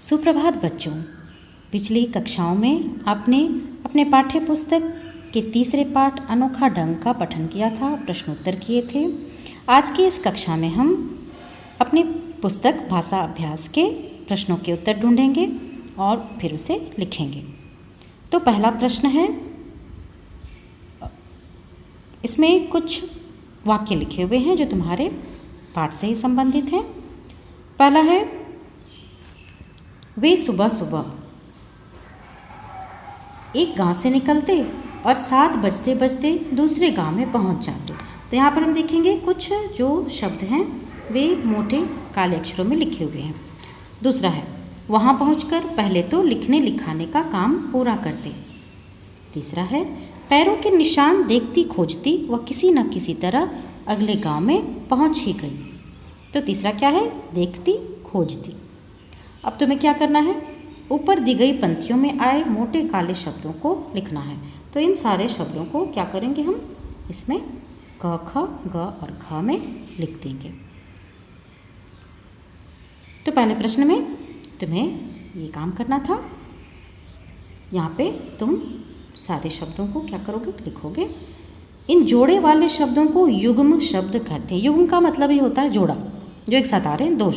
सुप्रभात बच्चों। पिछली कक्षाओं में आपने अपने पाठ्य पुस्तक के तीसरे पाठ अनोखा ढंग का पठन किया था, प्रश्नोत्तर किए थे। आज की इस कक्षा में हम अपनी पुस्तक भाषा अभ्यास के प्रश्नों के उत्तर ढूंढेंगे और फिर उसे लिखेंगे। तो पहला प्रश्न है, इसमें कुछ वाक्य लिखे हुए हैं जो तुम्हारे पाठ से ही संबंधित हैं। पहला है, वे सुबह सुबह एक गांव से निकलते और 7 बजते बजते दूसरे गांव में पहुंच जाते। तो यहाँ पर हम देखेंगे कुछ जो शब्द हैं वे मोटे काले अक्षरों में लिखे हुए हैं। दूसरा है, वहाँ पहुंचकर पहले तो लिखने लिखाने का काम पूरा करते। तीसरा है, पैरों के निशान देखती खोजती वह किसी न किसी तरह अगले गांव में पहुंच ही गई। तो तीसरा क्या है, देखती खोजती। अब तुम्हें क्या करना है, ऊपर दी गई पंक्तियों में आए मोटे काले शब्दों को लिखना है। तो इन सारे शब्दों को क्या करेंगे, हम इसमें क ख ग और घ में लिख देंगे। तो पहले प्रश्न में तुम्हें ये काम करना था। यहाँ पे तुम सारे शब्दों को क्या करोगे, लिखोगे। इन जोड़े वाले शब्दों को युग्म शब्द कहते हैं। युग्म का मतलब ही होता है जोड़ा, जो एक साथ आ रहे हैं, 2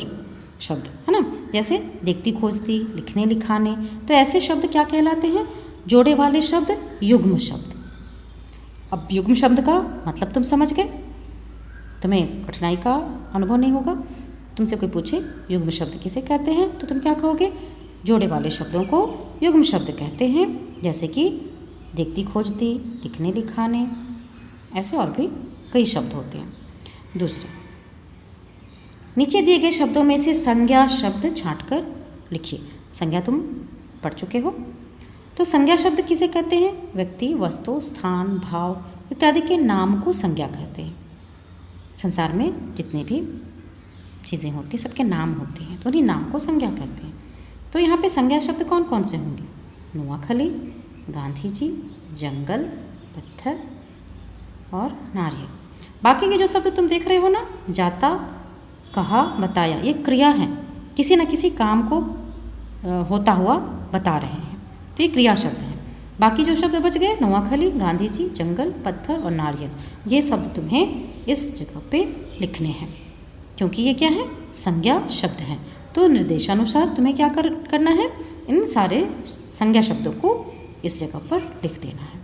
शब्द, है ना। जैसे देखती खोजती, लिखने लिखाने, तो ऐसे शब्द क्या कहलाते हैं, जोड़े वाले शब्द युग्म शब्द। अब युग्म शब्द का मतलब तुम समझ गए, तुम्हें कठिनाई का अनुभव नहीं होगा। तुमसे कोई पूछे युग्म शब्द किसे कहते हैं, तो तुम क्या कहोगे, जोड़े वाले शब्दों को युग्म शब्द कहते हैं। जैसे कि देखती खोजती, लिखने लिखाने, ऐसे और भी कई शब्द होते हैं। दूसरा, नीचे दिए गए शब्दों में से संज्ञा शब्द छांटकर लिखिए। संज्ञा तुम पढ़ चुके हो। तो संज्ञा शब्द किसे कहते हैं, व्यक्ति, वस्तु, स्थान, भाव इत्यादि के नाम को संज्ञा कहते हैं। संसार में जितने भी चीज़ें होती हैं सबके नाम होते हैं, तो उन्हीं नाम को संज्ञा कहते हैं। तो यहाँ पे संज्ञा शब्द कौन कौन से होंगे, नोआखली, गांधी जी, जंगल, पत्थर और नारियल। बाकी के जो शब्द तुम देख रहे हो ना, जाता, कहा, बताया, ये क्रिया है, किसी न किसी काम को होता हुआ बता रहे हैं, तो ये क्रिया शब्द हैं। बाकी जो शब्द बच गए, नोआखली, गांधी जी, जंगल, पत्थर और नारियल, ये शब्द तुम्हें इस जगह पे लिखने हैं, क्योंकि ये क्या है, संज्ञा शब्द हैं। तो निर्देशानुसार तुम्हें क्या करना है, इन सारे संज्ञा शब्दों को इस जगह पर लिख देना है।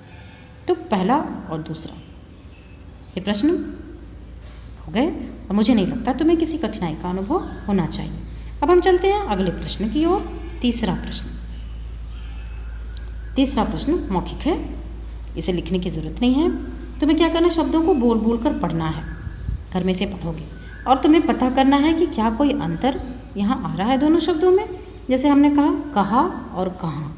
तो पहला और दूसरा ये प्रश्न हो गए और मुझे नहीं लगता तुम्हें किसी कठिनाई का अनुभव होना चाहिए। अब हम चलते हैं अगले प्रश्न की ओर। तीसरा प्रश्न मौखिक है, इसे लिखने की ज़रूरत नहीं है। तुम्हें क्या करना है, शब्दों को बोल बोल कर पढ़ना है। घर में से पढ़ोगे और तुम्हें पता करना है कि क्या कोई अंतर यहाँ आ रहा है दोनों शब्दों में। जैसे हमने कहा और कहाँ।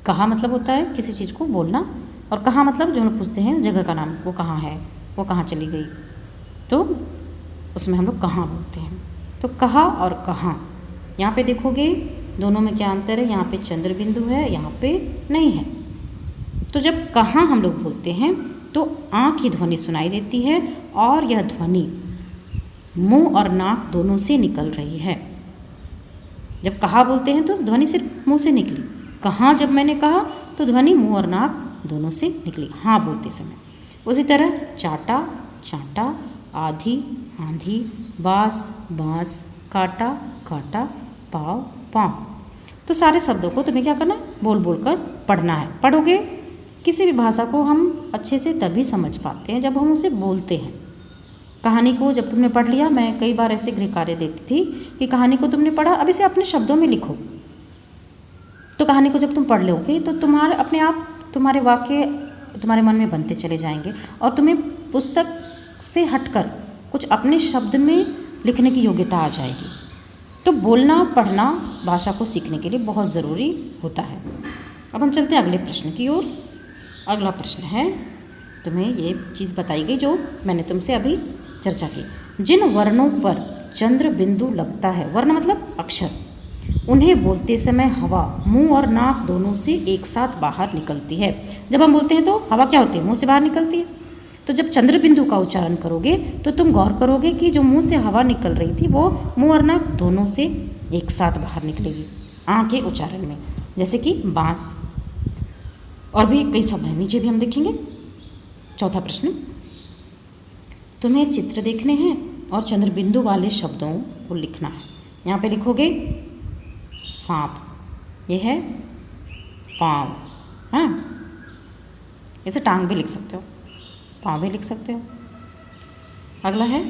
कहा मतलब होता है किसी चीज़ को बोलना, और कहाँ मतलब जो हम पूछते हैं जगह का नाम, वो कहाँ है, वो कहाँ चली गई, तो उसमें हम लोग कहाँ बोलते हैं। तो कहा और कहाँ, यहाँ पे देखोगे दोनों में क्या अंतर है, यहाँ पे चंद्र बिंदु है, यहाँ पे नहीं है। तो जब कहाँ हम लोग बोलते हैं तो आँख की ध्वनि सुनाई देती है, और यह ध्वनि मुंह और नाक दोनों से निकल रही है। जब कहा बोलते हैं तो ध्वनि सिर्फ मुंह से निकली, कहाँ जब मैंने कहा तो ध्वनि मुंह और नाक दोनों से निकली, हाँ बोलते समय। उसी तरह चाटा, चांटा, आधी, आंधी, बांस, बांस, काटा, काटा, पाव, पाँव। तो सारे शब्दों को तुम्हें क्या करना, बोल बोल कर पढ़ना है। पढ़ोगे, किसी भी भाषा को हम अच्छे से तभी समझ पाते हैं जब हम उसे बोलते हैं। कहानी को जब तुमने पढ़ लिया, मैं कई बार ऐसे गृह कार्य देती थी कि कहानी को तुमने पढ़ा, अब इसे अपने शब्दों में लिखो। तो कहानी को जब तुम पढ़ लोगे तो तुम्हारे अपने आप तुम्हारे वाक्य तुम्हारे मन में बनते चले जाएंगे, और तुम्हें पुस्तक से हटकर कुछ अपने शब्द में लिखने की योग्यता आ जाएगी। तो बोलना पढ़ना भाषा को सीखने के लिए बहुत ज़रूरी होता है। अब हम चलते हैं अगले प्रश्न की ओर। अगला प्रश्न है, तुम्हें ये चीज़ बताई गई जो मैंने तुमसे अभी चर्चा की। जिन वर्णों पर चंद्र बिंदु लगता है, वर्ण मतलब अक्षर, उन्हें बोलते समय हवा मुंह और नाक दोनों से एक साथ बाहर निकलती है। जब हम बोलते हैं तो हवा क्या होती है, मुंह से बाहर निकलती है। तो जब चंद्र बिंदु का उच्चारण करोगे तो तुम गौर करोगे कि जो मुंह से हवा निकल रही थी वो मुंह और नाक दोनों से एक साथ बाहर निकलेगी आ के उच्चारण में, जैसे कि बांस। और भी कई शब्द हैं, नीचे भी हम देखेंगे। चौथा प्रश्न, तुम्हें चित्र देखने हैं और चंद्रबिंदु वाले शब्दों को लिखना है। यहाँ पे लिखोगे सांप, ये है पाँव, हाँ, इसे टांग भी लिख सकते हो, पाँव भी लिख सकते हो। अगला है,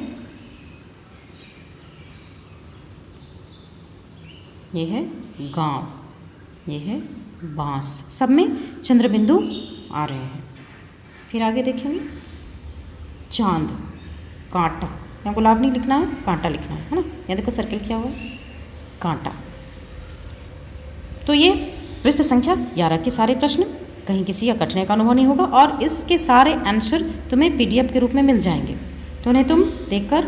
ये है गांव, ये है बांस। सब में चंद्रबिंदु आ रहे हैं। फिर आगे देखेंगे, चांद, कांटा, यहाँ गुलाब नहीं लिखना है, कांटा लिखना है ना। यहाँ देखो सर्कल किया हुआ है, कांटा। तो ये पृष्ठ संख्या 11 के सारे प्रश्न, कहीं किसी का कठिनाई का अनुभव नहीं होगा और इसके सारे आंसर तुम्हें पीडीएफ के रूप में मिल जाएंगे। तो उन्हें तुम देखकर,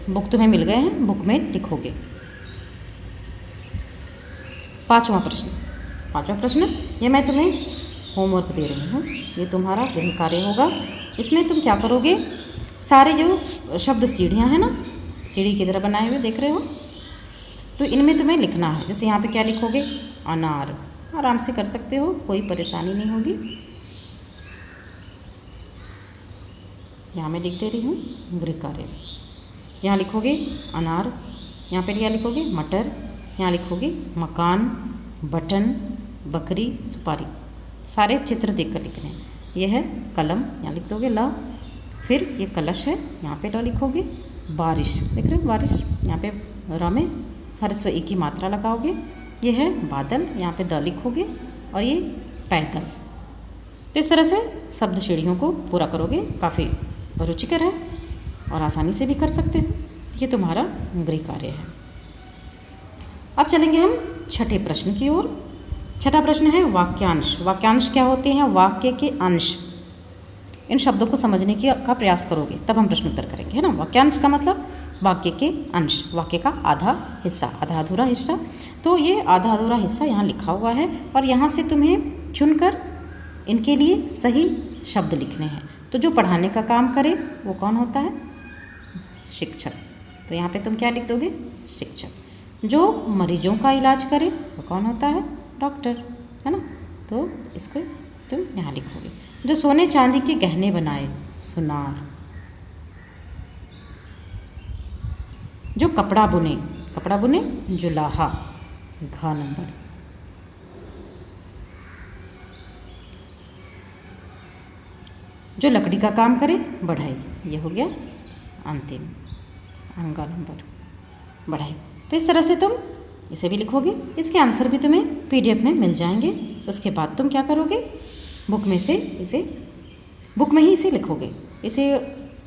बुक तुम्हें मिल गए हैं, बुक में लिखोगे। पांचवा प्रश्न, ये मैं तुम्हें होमवर्क दे रही हूँ, ये तुम्हारा गृह कार्य होगा। इसमें तुम क्या करोगे, सारे जो शब्द सीढ़ियाँ हैं ना, सीढ़ी की तरह बनाए हुए देख रहे हो, तो इनमें तुम्हें लिखना है। जैसे यहाँ पे क्या लिखोगे, अनार, आराम से कर सकते हो, कोई परेशानी नहीं होगी। यहाँ मैं लिख दे रही हूँ गृह कार्य। यहाँ लिखोगे अनार, यहाँ पे क्या लिखोगे, मटर, यहाँ लिखोगे मकान, बटन, बकरी, सुपारी। सारे चित्र देखकर लिखने हैं। ये है कलम, यहाँ लिख दोगे ल। फिर ये कलश है, यहाँ पे ल लिखोगे। बारिश, देख रहे हो बारिश, यहाँ पे र में ह्रस्व ई की मात्रा लगाओगे। ये है बादल, यहाँ पे द लिखोगे। और ये पैदल। तो इस तरह से शब्द सीढ़ियों को पूरा करोगे। काफ़ी रुचिकर है और आसानी से भी कर सकते हो। ये तुम्हारा गृह कार्य है। अब चलेंगे हम छठे प्रश्न की ओर। छठा प्रश्न है वाक्यांश। वाक्यांश क्या होते हैं, वाक्य के अंश। इन शब्दों को समझने का प्रयास करोगे तब हम प्रश्न उत्तर करेंगे, है ना। वाक्यांश का मतलब वाक्य के अंश, वाक्य का आधा हिस्सा, आधा अधूरा हिस्सा। तो ये आधा अधूरा हिस्सा यहाँ लिखा हुआ है और यहाँ से तुम्हें चुनकर इनके लिए सही शब्द लिखने हैं। तो जो पढ़ाने का काम करे वो कौन होता है, शिक्षक। तो यहाँ पे तुम क्या लिख दोगे, शिक्षक। जो मरीजों का इलाज करे वो कौन होता है, डॉक्टर, है ना। तो इसको तुम यहाँ लिखोगे। जो सोने चांदी के गहने बनाए, सुनार। जो कपड़ा बुने, जुलाहा, घ नंबर। जो लकड़ी का काम करे, बढ़ई, ये हो गया अंतिम, अंगा नंबर, बढ़ई। तो इस तरह से तुम इसे भी लिखोगे। इसके आंसर भी तुम्हें पीडीएफ में मिल जाएंगे। उसके बाद तुम क्या करोगे, बुक में ही इसे लिखोगे। इसे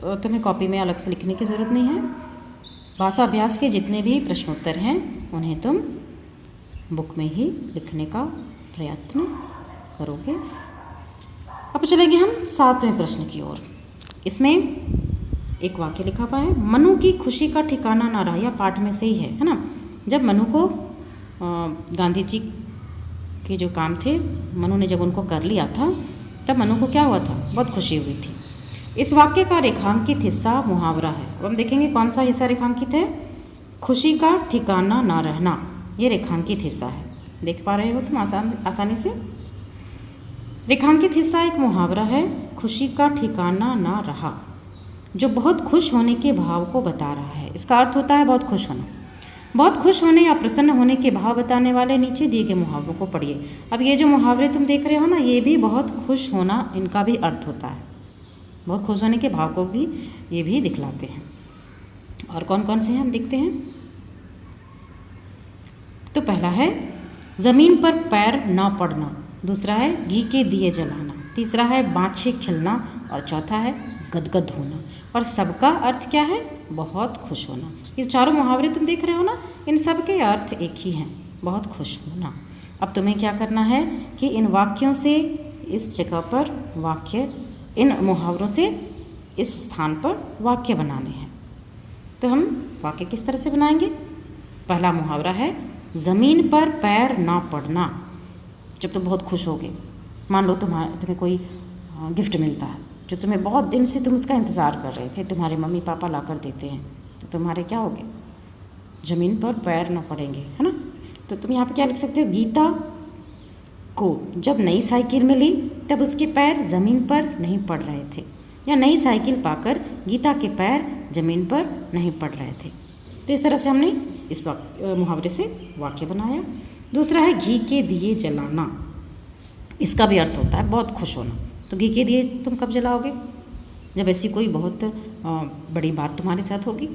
तुम्हें कॉपी में अलग से लिखने की ज़रूरत नहीं है। भाषा अभ्यास के जितने भी प्रश्नोत्तर हैं उन्हें तुम बुक में ही लिखने का प्रयत्न करोगे। अब चलेंगे हम 7वें प्रश्न की ओर। इसमें एक वाक्य लिखा हुआ है, मनु की खुशी का ठिकाना ना रहा। यह पाठ में से ही है ना। जब मनु को गांधी जी के जो काम थे, मनु ने जब उनको कर लिया था, तब मनु को क्या हुआ था, बहुत खुशी हुई थी। इस वाक्य का रेखांकित हिस्सा मुहावरा है। अब हम देखेंगे कौन सा हिस्सा रेखांकित है, खुशी का ठिकाना ना रहना, ये रेखांकित हिस्सा है। देख पा रहे हो तुम आसानी से। रेखांकित हिस्सा एक मुहावरा है, खुशी का ठिकाना ना रहा, जो बहुत खुश होने के भाव को बता रहा है। इसका अर्थ होता है बहुत खुश होना। बहुत खुश होने या प्रसन्न होने के भाव बताने वाले नीचे दिए गए मुहावरों को पढ़िए। अब ये जो मुहावरे तुम देख रहे हो ना, ये भी बहुत खुश होना, इनका भी अर्थ होता है। बहुत खुश होने के भाव को भी ये भी दिखलाते हैं। और कौन कौन से हैं हम देखते हैं। तो पहला है ज़मीन पर पैर न पड़ना, दूसरा है घी के दिए जलाना, तीसरा है बाछे खिलना और चौथा है गदगद होना। और सबका अर्थ क्या है, बहुत खुश होना। ये चारों मुहावरे तुम देख रहे हो ना, इन सब के अर्थ एक ही हैं, बहुत खुश होना। अब तुम्हें क्या करना है कि इन वाक्यों से इस जगह पर वाक्य, इन मुहावरों से इस स्थान पर वाक्य बनाने हैं। तो हम वाक्य किस तरह से बनाएंगे। पहला मुहावरा है ज़मीन पर पैर ना पड़ना। जब तुम बहुत खुश होगे, मान लो तुम्हें कोई गिफ्ट मिलता है जो तुम्हें बहुत दिन से तुम उसका इंतज़ार कर रहे थे, तुम्हारे मम्मी पापा ला कर देते हैं, तो तुम्हारे क्या होगे, ज़मीन पर पैर ना पड़ेंगे, है ना। तो तुम यहाँ पे क्या लिख सकते हो, गीता को जब नई साइकिल मिली तब उसके पैर ज़मीन पर नहीं पड़ रहे थे, या नई साइकिल पाकर गीता के पैर ज़मीन पर नहीं पड़ रहे थे। तो इस तरह से हमने इस मुहावरे से वाक्य बनाया। दूसरा है घी के दिए जलाना। इसका भी अर्थ होता है बहुत खुश होना। तो घी के दिए तुम कब जलाओगे, जब ऐसी कोई बहुत बड़ी बात तुम्हारे साथ होगी।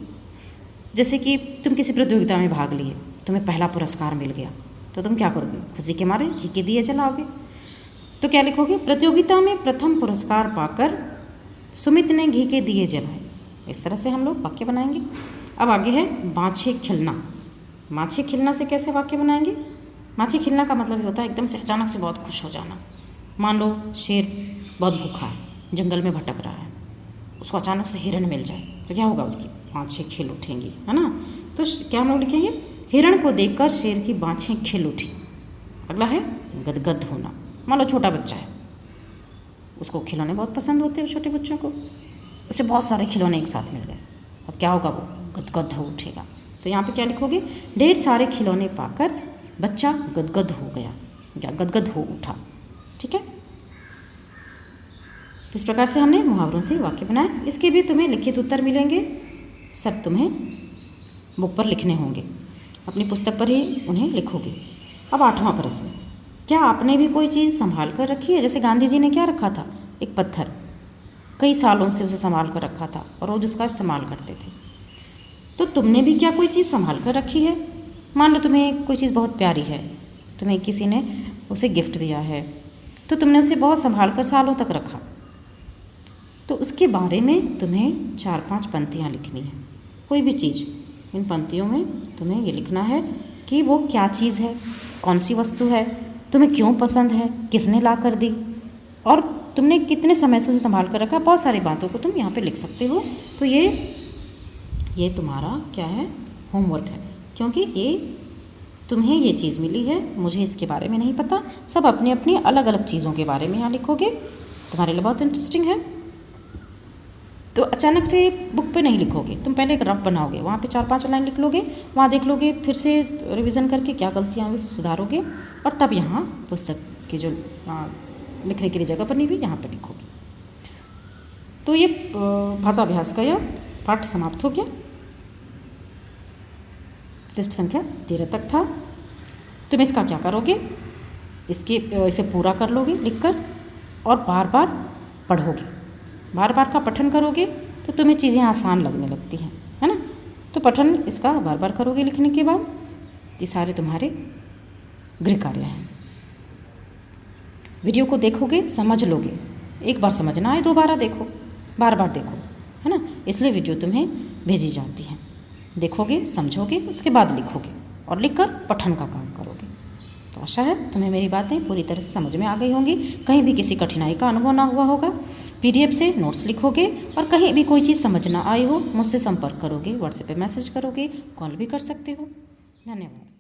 जैसे कि तुम किसी प्रतियोगिता में भाग लिए, तुम्हें पहला पुरस्कार मिल गया, तो तुम क्या करोगे, खुशी के मारे घी के दिए जलाओगे। तो क्या लिखोगे, प्रतियोगिता में प्रथम पुरस्कार पाकर सुमित ने घी के दिए जलाए। इस तरह से हम लोग वाक्य बनाएंगे। अब आगे है बाछे खिलना। बाछे खिलना से कैसे वाक्य बनाएंगे। बाछे खिलना का मतलब ये होता है एकदम से अचानक से बहुत खुश हो जाना। मान लो शेर बहुत भूखा है, जंगल में भटक रहा है, उसको अचानक से हिरण मिल जाए तो क्या होगा, उसकी बाँछें खिल उठेंगी, है ना। तो क्या हम लोग लिखेंगे, हिरण को देखकर शेर की बाँछें खिल उठी। अगला है गदगद होना। मान लो छोटा बच्चा है, उसको खिलौने बहुत पसंद होते हैं छोटे बच्चों को, उसे बहुत सारे खिलौने एक साथ मिल गए, अब क्या होगा, वो गदगद हो उठेगा। तो यहाँ पे क्या लिखोगे, ढेर सारे खिलौने पाकर बच्चा गदगद हो गया या गदगद हो उठा। ठीक है, इस प्रकार से हमने मुहावरों से वाक्य बनाए। इसके भी तुम्हें लिखित उत्तर मिलेंगे, सब तुम्हें बुक पर लिखने होंगे, अपनी पुस्तक पर ही उन्हें लिखोगे। अब 8वां प्रश्न, क्या आपने भी कोई चीज़ संभाल कर रखी है। जैसे गांधी जी ने क्या रखा था, एक पत्थर, कई सालों से उसे संभाल कर रखा था और रोज उसका इस्तेमाल करते थे। तो तुमने भी क्या कोई चीज़ संभाल कर रखी है। मान लो तुम्हें कोई चीज़ बहुत प्यारी है, तुम्हें किसी ने उसे गिफ्ट दिया है, तो तुमने उसे बहुत संभाल कर सालों तक रखा। तो उसके बारे में तुम्हें 4-5 पंक्तियाँ लिखनी है, कोई भी चीज़। इन पंक्तियों में तुम्हें ये लिखना है कि वो क्या चीज़ है, कौन सी वस्तु है, तुम्हें क्यों पसंद है, किसने ला कर दी, और तुमने कितने समय से उसे संभाल कर रखा। बहुत सारी बातों को तुम यहाँ पे लिख सकते हो। तो ये तुम्हारा क्या है, होमवर्क है, क्योंकि ये तुम्हें ये चीज़ मिली है, मुझे इसके बारे में नहीं पता। सब अपनी अपनी अलग अलग चीज़ों के बारे में यहाँ लिखोगे, तुम्हारे लिए बहुत इंटरेस्टिंग है। तो अचानक से बुक पे नहीं लिखोगे, तुम पहले एक रफ बनाओगे, वहाँ पे 4-5 लाइन लिख लोगे, वहाँ देख लोगे, फिर से रिवीजन करके क्या गलतियाँ हुई सुधारोगे, और तब यहाँ पुस्तक की जो लिखने के लिए जगह बनी हुई यहाँ पे लिखोगे। तो ये भाषा अभ्यास का यह पाठ समाप्त हो गया। पृष्ठ संख्या 13 तक था। तुम इसका क्या करोगे, इसे पूरा कर लोगे लिखकर, और बार बार पढ़ोगे, बार बार का पठन करोगे तो तुम्हें चीज़ें आसान लगने लगती हैं, है ना। तो पठन इसका बार बार करोगे लिखने के बाद, ये सारे तुम्हारे गृह कार्य हैं। वीडियो को देखोगे, समझ लोगे, एक बार समझ ना आए दोबारा देखो, बार बार देखो, है ना। इसलिए वीडियो तुम्हें भेजी जाती है, देखोगे, समझोगे, उसके बाद लिखोगे और लिखकर पठन का काम करोगे। तो आशा है तुम्हें मेरी बातें पूरी तरह से समझ में आ गई होंगी, कहीं भी किसी कठिनाई का अनुभव ना हुआ होगा। PDF से नोट्स लिखोगे, और कहीं भी कोई चीज़ समझ ना आई हो मुझसे संपर्क करोगे, व्हाट्सएप पे मैसेज करोगे, कॉल भी कर सकते हो। धन्यवाद।